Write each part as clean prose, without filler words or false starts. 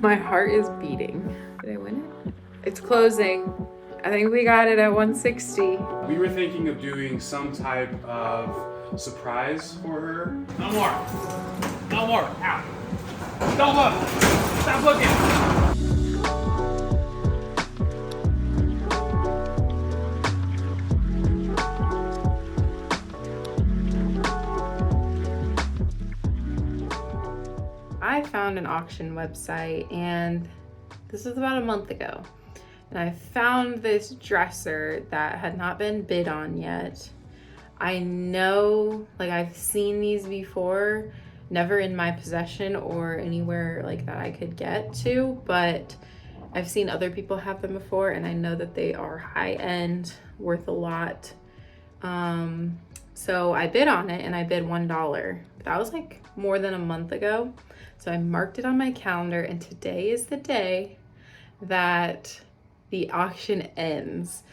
My heart is beating. Did I win it? It's closing. I think we got it at 160. We were thinking of doing some type of surprise for her. No more. No more. Ow. Don't look. Stop looking. I found an auction website, and this was about a month ago. And I found this dresser that had not been bid on yet. I know, like, I've seen these before, never in my possession or anywhere like that I could get to, but I've seen other people have them before, and I know that they are high end, worth a lot. So I bid on it, and I bid $1. That was like more than a month ago. So I marked it on my calendar, and today is the day that the auction ends.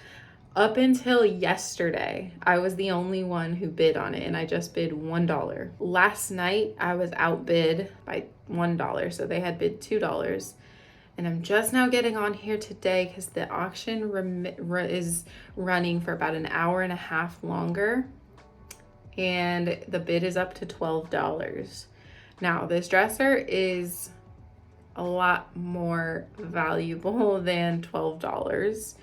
Up until yesterday, I was the only one who bid on it, and I just bid $1. Last night, I was outbid by $1, so they had bid $2. And I'm just now getting on here today because the auction is running for about an hour and a half longer, and the bid is up to $12. Now, this dresser is a lot more valuable than $12.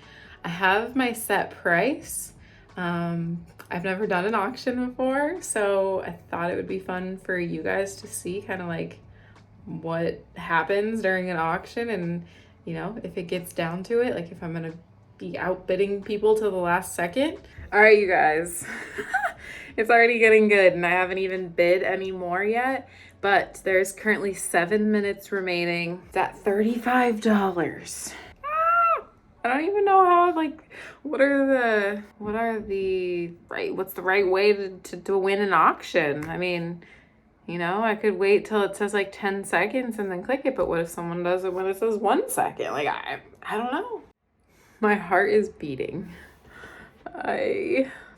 I have my set price. I've never done an auction before, so I thought it would be fun for you guys to see kind of like what happens during an auction, and you know, if it gets down to it, like if I'm gonna be outbidding people to the last second. All right, you guys. It's already getting good, and I haven't even bid any more yet, but there's currently 7 minutes remaining. It's at $35. I don't even know how, like, what's the right way to win an auction? I mean, you know, I could wait till it says like 10 seconds and then click it, but what if someone does it when it says 1 second? Like, I don't know. My heart is beating.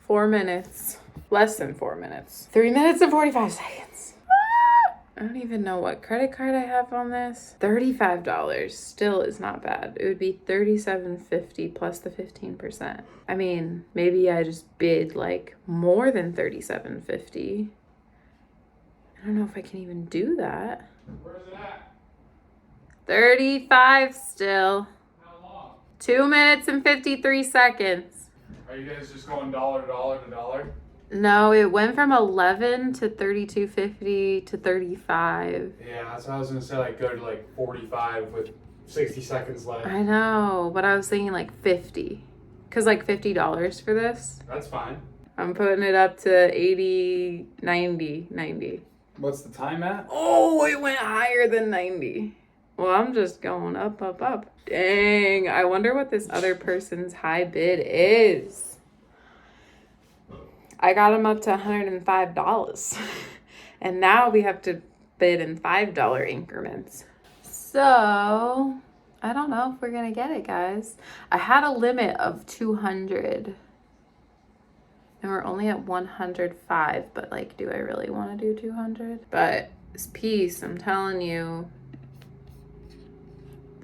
4 minutes. Less than 4 minutes. 3 minutes and 45 seconds. I don't even know what credit card I have on this. $35 still is not bad. It would be $37.50 plus the 15%. I mean, maybe I just bid like more than $37.50. I don't know if I can even do that. Where's it at? 35 still. How long? 2 minutes and 53 seconds. Are you guys just going dollar to dollar to dollar? No, it went from 11 to 32.50 to 35. Yeah, that's what I was gonna say. Like go to like 45 with 60 seconds left. I know, but I was thinking like 50. Cause like $50 for this. That's fine. I'm putting it up to 80, 90. What's the time at? Oh, it went higher than 90. Well, I'm just going up. Dang, I wonder what this other person's high bid is. I got them up to $105. And now we have to bid in $5 increments. So, I don't know if we're going to get it, guys. I had a limit of 200. And we're only at 105. But, like, do I really want to do 200? But this piece, I'm telling you.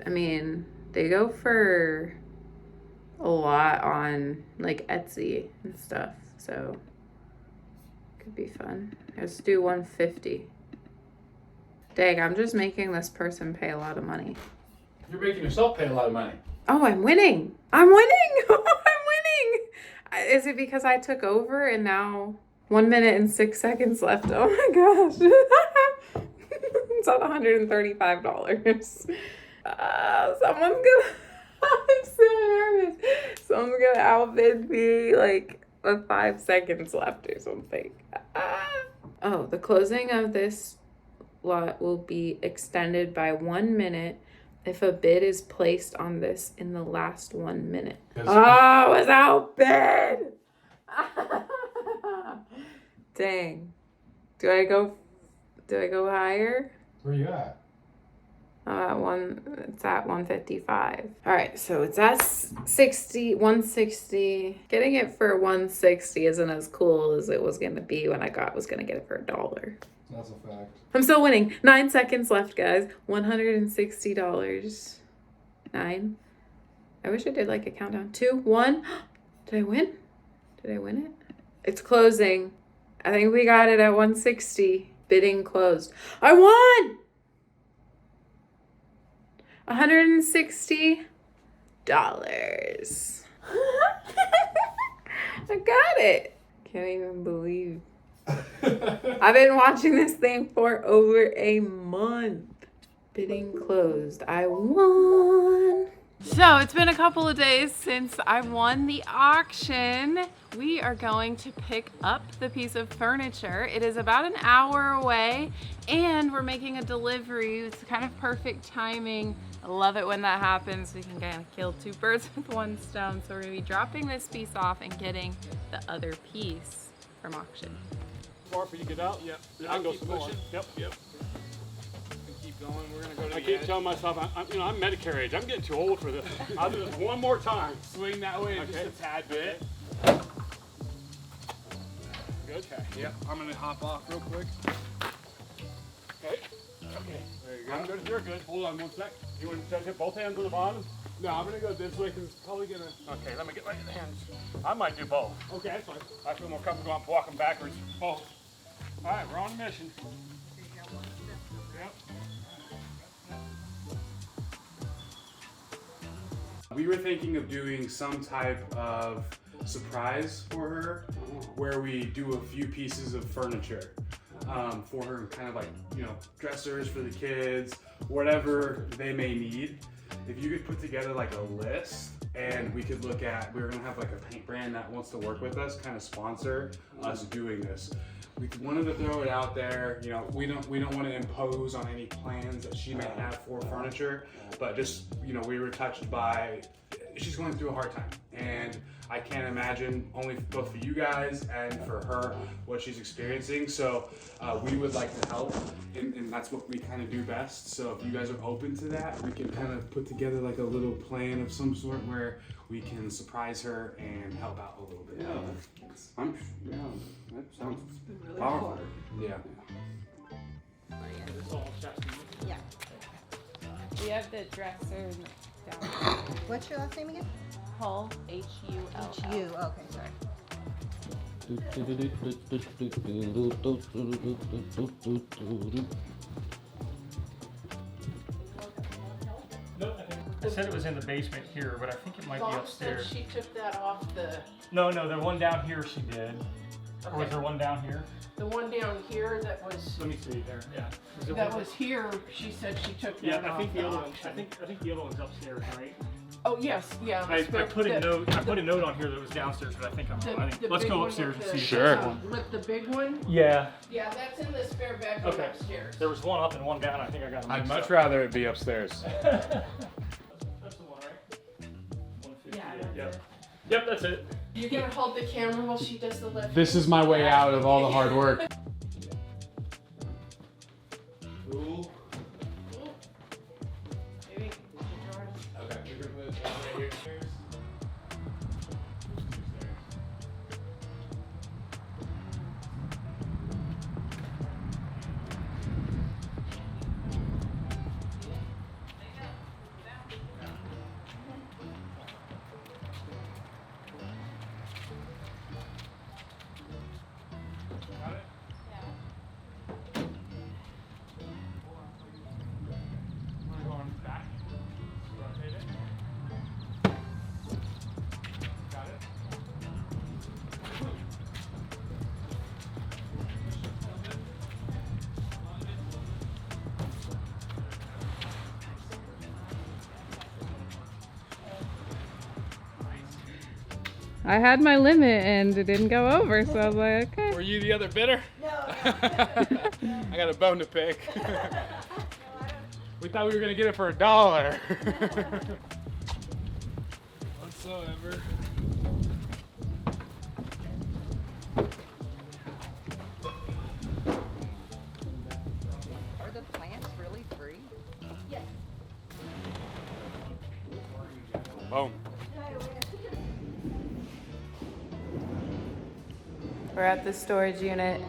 I mean, they go for a lot on, like, Etsy and stuff. So, could be fun. Let's do 150. Dang, I'm just making this person pay a lot of money. You're making yourself pay a lot of money. Oh, I'm winning. I'm winning. Is it because I took over and now 1 minute and 6 seconds left? Oh my gosh. It's at $135. Someone's gonna, I'm so nervous. Someone's gonna outbid me like with 5 seconds left or something. Oh, the closing of this lot will be extended by 1 minute if a bid is placed on this in the last 1 minute. Oh, I was outbid. Dang. Do I go higher? Where you at? It's at 155. All right, so it's at 160. Getting it for 160 isn't as cool as it was gonna be when I was gonna get it for $1. That's a fact. I'm still winning. 9 seconds left, guys. $160. 9. I wish I did like a countdown. 2, 1. Did I win? Did I win it? It's closing. I think we got it at 160. Bidding closed. I won! $160. I got it. Can't even believe. I've been watching this thing for over a month. Bidding closed. I won. So it's been a couple of days since I won the auction. We are going to pick up the piece of furniture. It is about an hour away and we're making a delivery. It's kind of perfect timing. I love it when that happens. We can kind of kill 2 birds with 1 stone. So we're gonna be dropping this piece off and getting the other piece from auction. Far for you to get out? Yep. I can go some more. Yep. Keep going. We're gonna go to I keep telling myself, I'm Medicare age. I'm getting too old for this. I'll do this one more time. swing that way just a tad bit. Okay. Yep. I'm gonna hop off real quick. Okay. There you go. I'm good. You're good. Hold on 1 sec. You want to hit both hands on the bottom? No, I'm gonna go this way because it's probably gonna. Okay, let me get my hands. I might do both. Okay, that's fine. I feel more comfortable on walking backwards. Both. All right, we're on a mission. Yep. We were thinking of doing some type of surprise for her where we do a few pieces of furniture for her, kind of like, dressers for the kids, whatever they may need. If you could put together like a list and we could look at, we're gonna have like a paint brand that wants to work with us, kind of sponsor us doing this. We wanted to throw it out there. We don't want to impose on any plans that she may have for furniture, but just, we were touched by, she's going through a hard time, and I can't imagine, only both for you guys and for her, what she's experiencing. So we would like to help, and that's what we kind of do best. So if you guys are open to that, we can kind of put together like a little plan of some sort where we can surprise her and help out a little bit. That sounds Really powerful. hard. Yeah. It's all chestnut. Yeah. We have the dresser down. What's your last name again? Hull, H-U-L-L. You. Okay, sorry. I said it was in the basement here, but I think it might be upstairs. She took that off the No, the one down here she did. Or was there one down here? one down here that was Let me see there. Yeah. Is there that one- was here. She said she took that Yeah, off I think the other one. auction. I think the other one's upstairs, right? Oh yes, yeah. I but put a the- note. I put a note on here that was downstairs, but I think I'm the- wrong. I think, the let's big go one upstairs and with see. the- if there's one. With the big one. Yeah. Yeah, that's in the spare bedroom Okay. upstairs. There was one up and one down. I think I got them. I'd mixed much up. rather it be upstairs. That's the one, right? 150. Yeah, that's Yep. it. Yep, that's it. You're gonna hold the camera while she does the lift. This is my way out of all the hard work. Maybe. Okay, we can put it right here. Wanna go on back? Rotate it. Got it. I had my limit and it didn't go over, so I was like, okay. Were you the other bidder? No. I got a bone to pick. We thought we were gonna get it for $1. Whatsoever. Are the plants really free? Boom. We're at the storage unit.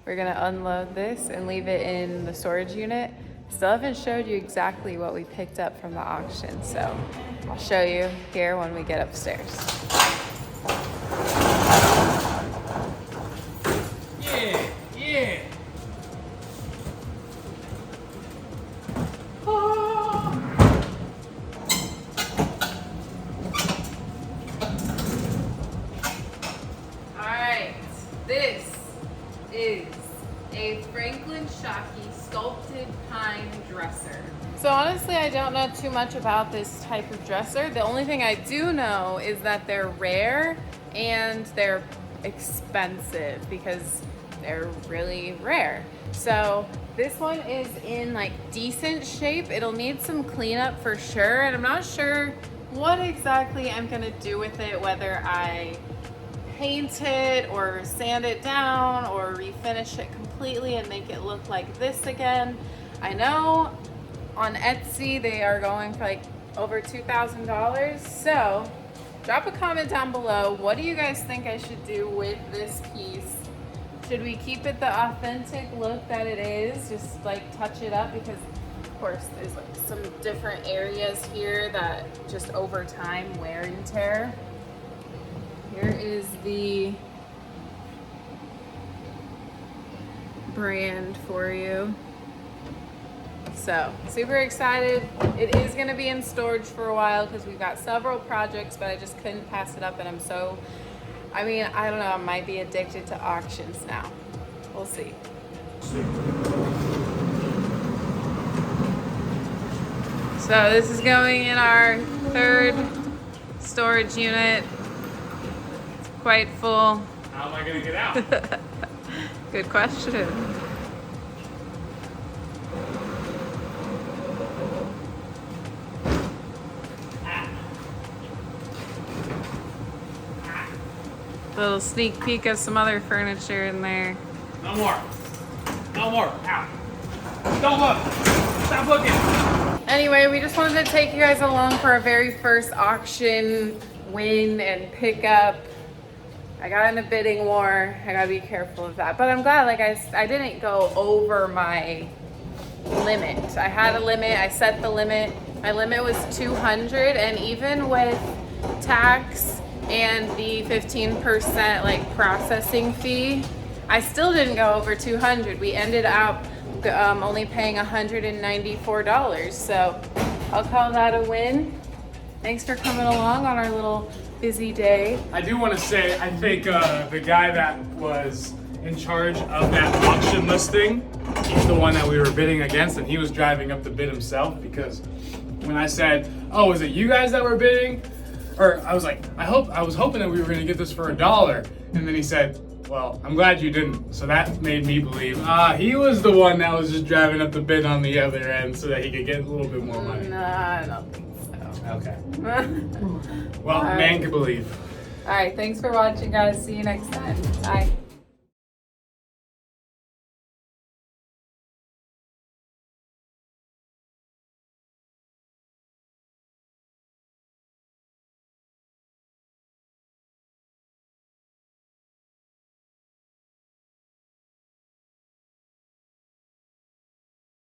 We're gonna unload this and leave it in the storage unit. Still haven't showed you exactly what we picked up from the auction, so I'll show you here when we get upstairs. Yeah, yeah. Alright, this is a Franklin Shockey sculpted pine dresser. So honestly, I don't know too much about this type of dresser. The only thing I do know is that they're rare and they're expensive because they're really rare. So this one is in like decent shape. It'll need some cleanup for sure, and I'm not sure what exactly I'm gonna do with it, whether I paint it or sand it down or refinish it completely and make it look like this again. I know on Etsy they are going for like over $2,000, so drop a comment down below. What do you guys think I should do with this piece? Should we keep it the authentic look that it is, just like touch it up? Because of course there's like some different areas here that just over time wear and tear. Here is the brand for you. So super excited. It is gonna be in storage for a while because we've got several projects, but I just couldn't pass it up, and I don't know, I might be addicted to auctions now. We'll see. So this is going in our third storage unit. It's quite full. How am I gonna get out? Good question. Little sneak peek of some other furniture in there. No more. No more. Out. Don't look. Stop looking. Anyway, we just wanted to take you guys along for our very first auction win and pickup. I got in a bidding war. I gotta be careful of that. But I'm glad, like I didn't go over my limit. I had a limit, I set the limit. My limit was 200, and even with tax and the 15% like processing fee, I still didn't go over 200. We ended up only paying $194. So I'll call that a win. Thanks for coming along on our little busy day. I do want to say, I think the guy that was in charge of that auction listing, he's the one that we were bidding against, and he was driving up the bid himself, because when I said, oh, is it you guys that were bidding? Or I was like, I was hoping that we were gonna get this for $1. And then he said, well, I'm glad you didn't. So that made me believe, he was the one that was just driving up the bid on the other end so that he could get a little bit more money. No, I don't think so. Okay. Well, man can believe. All right, thanks for watching, guys. See you next time. Bye.